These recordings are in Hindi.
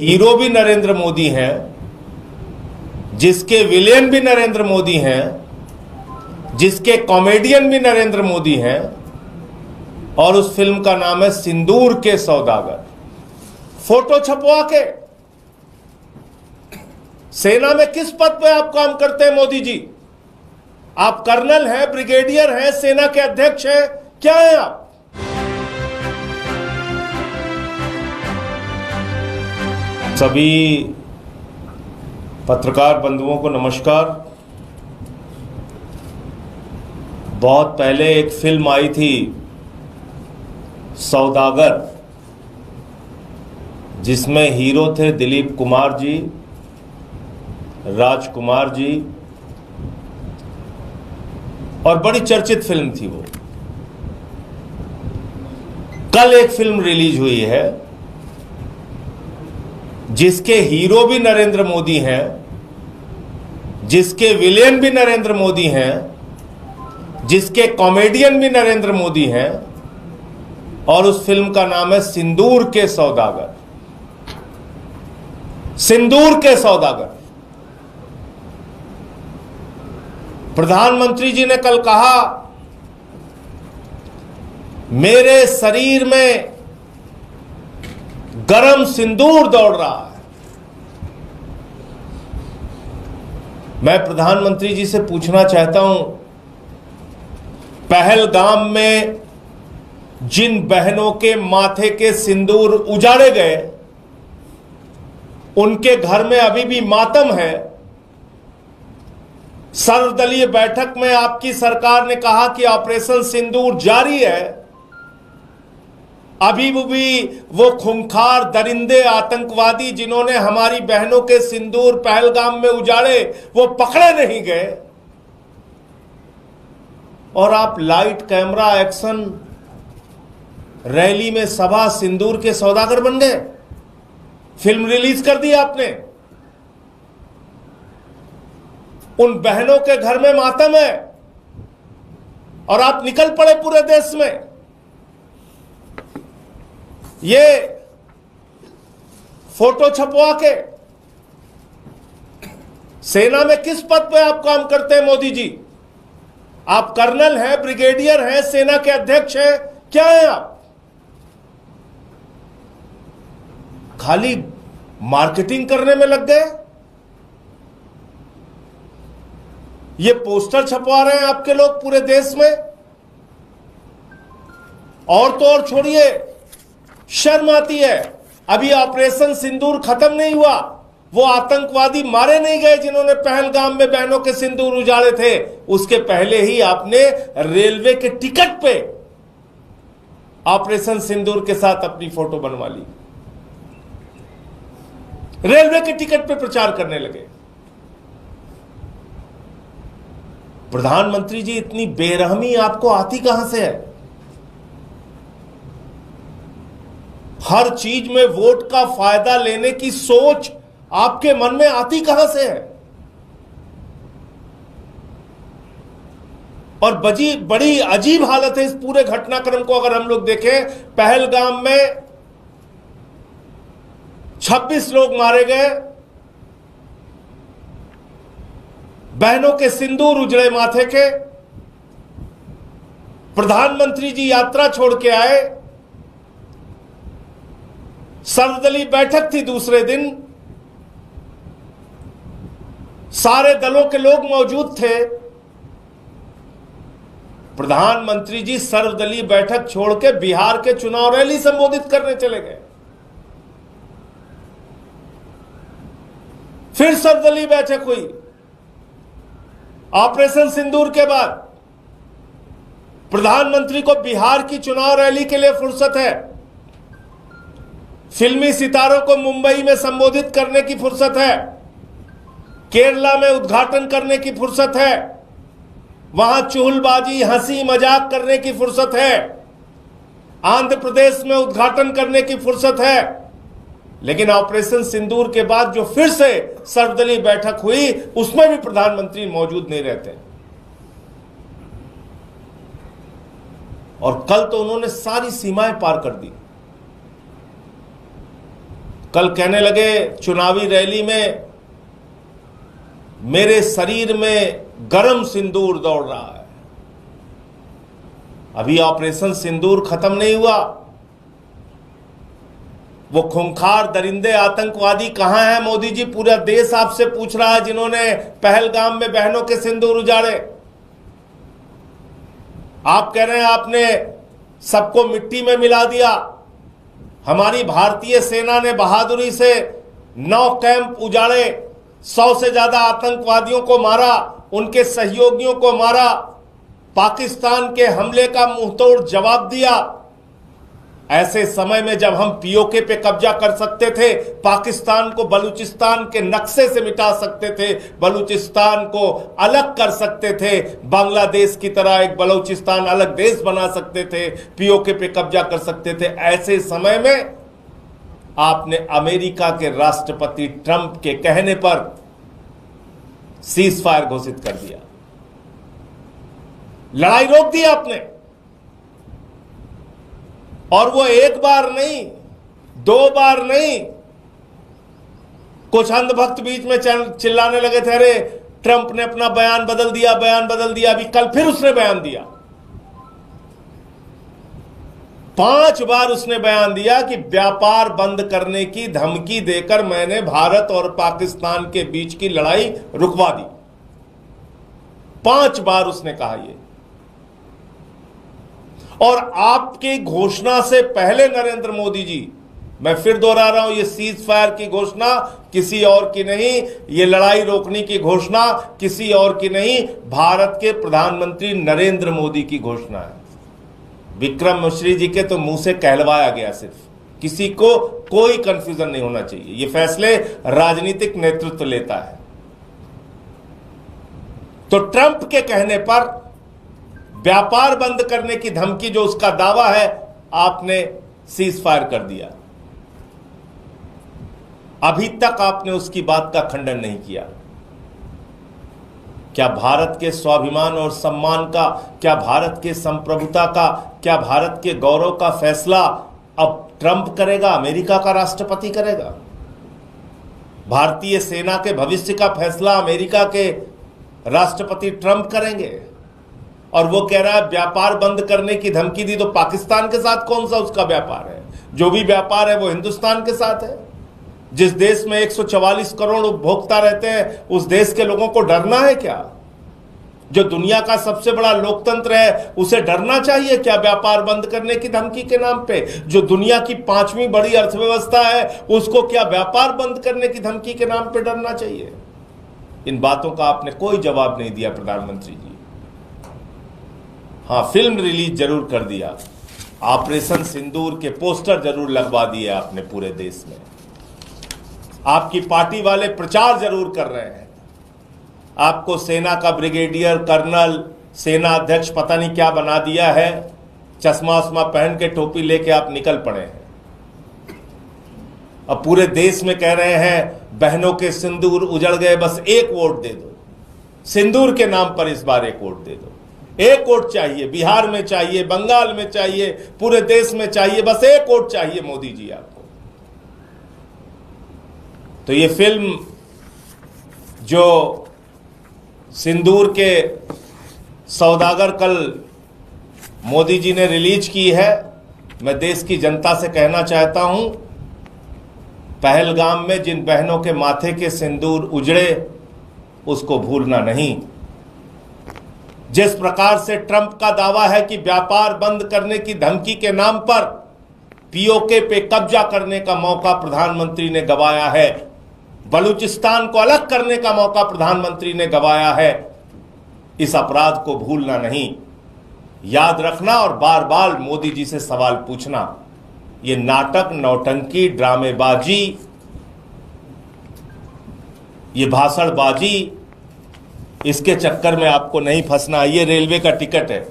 हीरो भी नरेंद्र मोदी हैं, जिसके विलेन भी नरेंद्र मोदी हैं, जिसके कॉमेडियन भी नरेंद्र मोदी हैं, और उस फिल्म का नाम है सिंदूर के सौदागर। फोटो छपवा के सेना में किस पद पे आप काम करते हैं मोदी जी? आप कर्नल हैं, ब्रिगेडियर हैं, सेना के अध्यक्ष हैं, क्या हैं आप? सभी पत्रकार बंधुओं को नमस्कार। बहुत पहले एक फिल्म आई थी सौदागर, जिसमें हीरो थे दिलीप कुमार जी, राजकुमार जी, और बड़ी चर्चित फिल्म थी वो। कल एक फिल्म रिलीज हुई है जिसके हीरो भी नरेंद्र मोदी हैं, जिसके विलेन भी नरेंद्र मोदी हैं, जिसके कॉमेडियन भी नरेंद्र मोदी हैं, और उस फिल्म का नाम है सिंदूर के सौदागर। सिंदूर के सौदागर। प्रधानमंत्री जी ने कल कहा, मेरे शरीर में गरम सिंदूर दौड़ रहा है। मैं प्रधानमंत्री जी से पूछना चाहता हूं, पहलगाम में जिन बहनों के माथे के सिंदूर उजाड़े गए, उनके घर में अभी भी मातम है। सर्वदलीय बैठक में आपकी सरकार ने कहा कि ऑपरेशन सिंदूर जारी है। अभी भी वो खूंखार दरिंदे आतंकवादी जिन्होंने हमारी बहनों के सिंदूर पहलगाम में उजाड़े, वो पकड़े नहीं गए। और आप लाइट कैमरा एक्शन रैली में सभा सिंदूर के सौदागर बन गए। फिल्म रिलीज कर दी आपने। उन बहनों के घर में मातम है और आप निकल पड़े पूरे देश में। ये फोटो छपवा के सेना में किस पद पे आप काम करते हैं मोदी जी? आप कर्नल हैं, ब्रिगेडियर हैं, सेना के अध्यक्ष हैं, क्या हैं आप? खाली मार्केटिंग करने में लग गए। ये पोस्टर छपवा रहे हैं आपके लोग पूरे देश में। और तो और छोड़िए, शर्म आती है। अभी ऑपरेशन सिंदूर खत्म नहीं हुआ, वो आतंकवादी मारे नहीं गए जिन्होंने पहलगाम में बहनों के सिंदूर उजाड़े थे। उसके पहले ही आपने रेलवे के टिकट पे ऑपरेशन सिंदूर के साथ अपनी फोटो बनवा ली। रेलवे के टिकट पे प्रचार करने लगे। प्रधानमंत्री जी, इतनी बेरहमी आपको आती कहां से है? हर चीज में वोट का फायदा लेने की सोच आपके मन में आती कहां से है? और बड़ी अजीब हालत है इस पूरे घटनाक्रम को अगर हम लोग देखें। पहलगाम में 26 लोग मारे गए, बहनों के सिंदूर उजड़े माथे के। प्रधानमंत्री जी यात्रा छोड़ के आए, सर्वदलीय बैठक थी दूसरे दिन, सारे दलों के लोग मौजूद थे। प्रधानमंत्री जी सर्वदलीय बैठक छोड़ के बिहार के चुनाव रैली संबोधित करने चले गए। फिर सर्वदलीय बैठक हुई। ऑपरेशन सिंदूर के बाद प्रधानमंत्री को बिहार की चुनाव रैली के लिए फुर्सत है, फिल्मी सितारों को मुंबई में संबोधित करने की फुर्सत है, केरला में उद्घाटन करने की फुर्सत है, वहां चुहलबाजी हंसी मजाक करने की फुर्सत है, आंध्र प्रदेश में उद्घाटन करने की फुर्सत है। लेकिन ऑपरेशन सिंदूर के बाद जो फिर से सर्वदलीय बैठक हुई, उसमें भी प्रधानमंत्री मौजूद नहीं रहते। और कल तो उन्होंने सारी सीमाएं पार कर दी। कल कहने लगे चुनावी रैली में, मेरे शरीर में गरम सिंदूर दौड़ रहा है। अभी ऑपरेशन सिंदूर खत्म नहीं हुआ। वो खूंखार दरिंदे आतंकवादी कहां हैं मोदी जी? पूरा देश आपसे पूछ रहा है, जिन्होंने पहलगाम में बहनों के सिंदूर उजाड़े। आप कह रहे हैं आपने सबको मिट्टी में मिला दिया। हमारी भारतीय सेना ने बहादुरी से 9 कैंप उजाड़े, 100 से ज्यादा आतंकवादियों को मारा, उनके सहयोगियों को मारा, पाकिस्तान के हमले का मुंहतोड़ जवाब दिया। ऐसे समय में जब हम पीओके पे कब्जा कर सकते थे, पाकिस्तान को बलूचिस्तान के नक्शे से मिटा सकते थे, बलूचिस्तान को अलग कर सकते थे, बांग्लादेश की तरह एक बलूचिस्तान अलग देश बना सकते थे, पीओके पे कब्जा कर सकते थे, ऐसे समय में आपने अमेरिका के राष्ट्रपति ट्रंप के कहने पर सीज फायर घोषित कर दिया। लड़ाई रोक दी आपने। और वो एक बार नहीं, 2 बार नहीं। कुछ अंधभक्त बीच में चिल्लाने लगे थे, अरे ट्रंप ने अपना बयान बदल दिया, बयान बदल दिया। अभी कल फिर उसने बयान दिया। 5 बार उसने बयान दिया कि व्यापार बंद करने की धमकी देकर मैंने भारत और पाकिस्तान के बीच की लड़ाई रुकवा दी। 5 बार उसने कहा ये। और आपकी घोषणा से पहले नरेंद्र मोदी जी, मैं फिर दोहरा रहा हूं, ये सीज फायर की घोषणा किसी और की नहीं, ये लड़ाई रोकने की घोषणा किसी और की नहीं, भारत के प्रधानमंत्री नरेंद्र मोदी की घोषणा है। विक्रम मिश्री जी के तो मुंह से कहलवाया गया। सिर्फ किसी को कोई कंफ्यूजन नहीं होना चाहिए, ये फैसले राजनीतिक नेतृत्व लेता है। तो ट्रंप के कहने पर व्यापार बंद करने की धमकी, जो उसका दावा है, आपने सीज फायर कर दिया। अभी तक आपने उसकी बात का खंडन नहीं किया। क्या भारत के स्वाभिमान और सम्मान का, क्या भारत के संप्रभुता का, क्या भारत के गौरव का फैसला अब ट्रंप करेगा, अमेरिका का राष्ट्रपति करेगा? भारतीय सेना के भविष्य का फैसला अमेरिका के राष्ट्रपति ट्रंप करेंगे। और वो कह रहा है व्यापार बंद करने की धमकी दी, तो पाकिस्तान के साथ कौन सा उसका व्यापार है? जो भी व्यापार है वो हिंदुस्तान के साथ है। जिस देश में 144 करोड़ उपभोक्ता रहते हैं, उस देश के लोगों को डरना है क्या? जो दुनिया का सबसे बड़ा लोकतंत्र है, उसे डरना चाहिए क्या व्यापार बंद करने की धमकी के नाम पे? जो दुनिया की 5वीं बड़ी अर्थव्यवस्था है, उसको क्या व्यापार बंद करने की धमकी के नाम पे डरना चाहिए? इन बातों का आपने कोई जवाब नहीं दिया प्रधानमंत्री जी। हाँ, फिल्म रिलीज जरूर कर दिया, ऑपरेशन सिंदूर के पोस्टर जरूर लगवा दिए आपने पूरे देश में। आपकी पार्टी वाले प्रचार जरूर कर रहे हैं। आपको सेना का ब्रिगेडियर, कर्नल, सेना अध्यक्ष पता नहीं क्या बना दिया है। चश्मा उस्मा पहन के, टोपी लेके आप निकल पड़े हैं। अब पूरे देश में कह रहे हैं बहनों के सिंदूर उजड़ गए, बस एक वोट दे दो। सिंदूर के नाम पर इस बार एक वोट दे दो। एक वोट चाहिए, बिहार में चाहिए, बंगाल में चाहिए, पूरे देश में चाहिए, बस एक वोट चाहिए मोदी जी आपको। तो ये फिल्म जो सिंदूर के सौदागर कल मोदी जी ने रिलीज की है, मैं देश की जनता से कहना चाहता हूं, पहलगाम में जिन बहनों के माथे के सिंदूर उजड़े, उसको भूलना नहीं। जिस प्रकार से ट्रंप का दावा है कि व्यापार बंद करने की धमकी के नाम पर पीओके पे कब्जा करने का मौका प्रधानमंत्री ने गंवाया है, बलूचिस्तान को अलग करने का मौका प्रधानमंत्री ने गंवाया है, इस अपराध को भूलना नहीं, याद रखना और बार बार मोदी जी से सवाल पूछना। ये नाटक, नौटंकी, ड्रामेबाजी, ये भाषणबाजी, इसके चक्कर में आपको नहीं फंसना। ये रेलवे का टिकट है,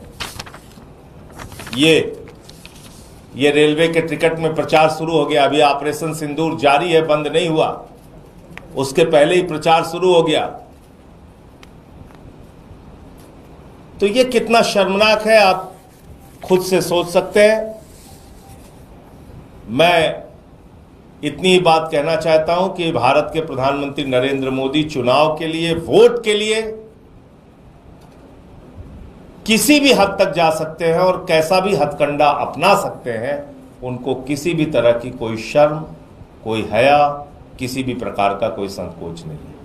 ये रेलवे के टिकट में प्रचार शुरू हो गया। अभी ऑपरेशन सिंदूर जारी है, बंद नहीं हुआ, उसके पहले ही प्रचार शुरू हो गया। तो ये कितना शर्मनाक है, आप खुद से सोच सकते हैं। मैं इतनी ही बात कहना चाहता हूं कि भारत के प्रधानमंत्री नरेंद्र मोदी चुनाव के लिए, वोट के लिए किसी भी हद तक जा सकते हैं और कैसा भी हथकंडा अपना सकते हैं। उनको किसी भी तरह की कोई शर्म, कोई हया, किसी भी प्रकार का कोई संकोच नहीं है।